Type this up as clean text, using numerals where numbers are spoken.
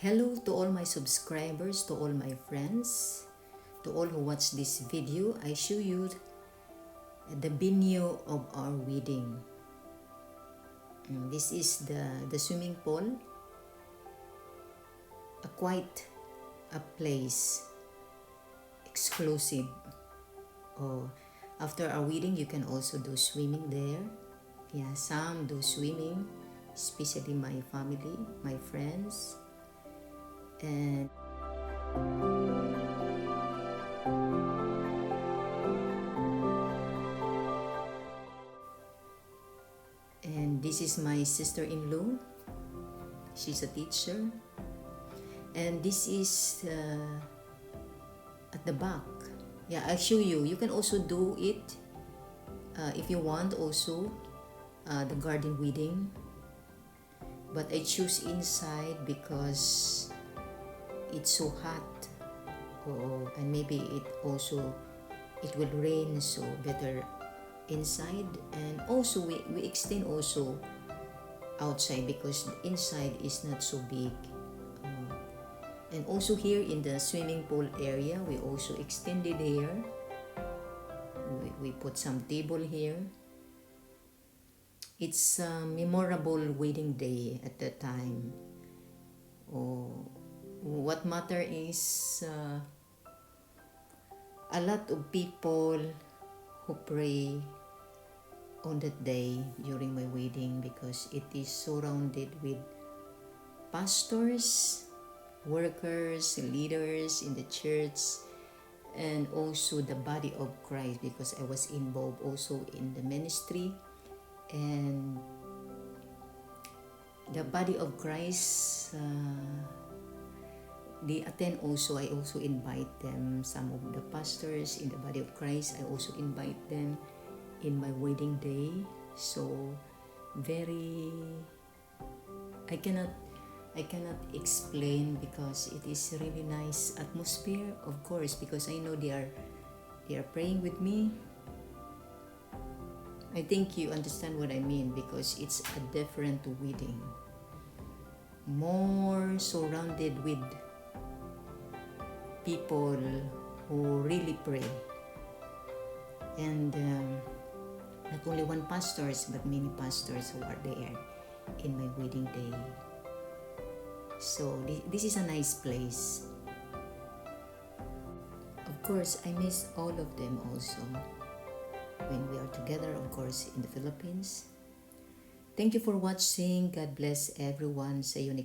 Hello to all my subscribers, to all my friends, to all who watch this video. I show you the venue of our wedding. This is the swimming pool, quite a place, exclusive. Oh, after our wedding, you can also do swimming there. Yeah, some do swimming, especially my family, my friends. And this is my sister-in-law. She's a teacher. And this is at the back. Yeah, I'll show you. You can also do it if you want also the garden wedding. But I choose inside because it's so hot. Oh, and maybe it will rain, so better inside. And also we extend also outside because inside is not so big. And also here in the swimming pool area, we also extended here. We put some table here. It's a memorable wedding day at that time. Oh, what matter is a lot of people who pray on that day during my wedding because it is surrounded with pastors, workers, leaders in the church, and also the body of Christ because I was involved also in the ministry. And the body of Christ, they attend also. I also invite them. Some of the pastors in the body of Christ, I also invite them in my wedding day. So I cannot explain because it is really nice atmosphere, of course, because I know they are praying with me. I think you understand what I mean because it's a different wedding, more surrounded with people who really pray, and not only one pastors but many pastors who are there in my wedding day. So this is a nice place. Of course, I miss all of them also when we are together, of course, in the Philippines. Thank you for watching. God bless everyone. See you next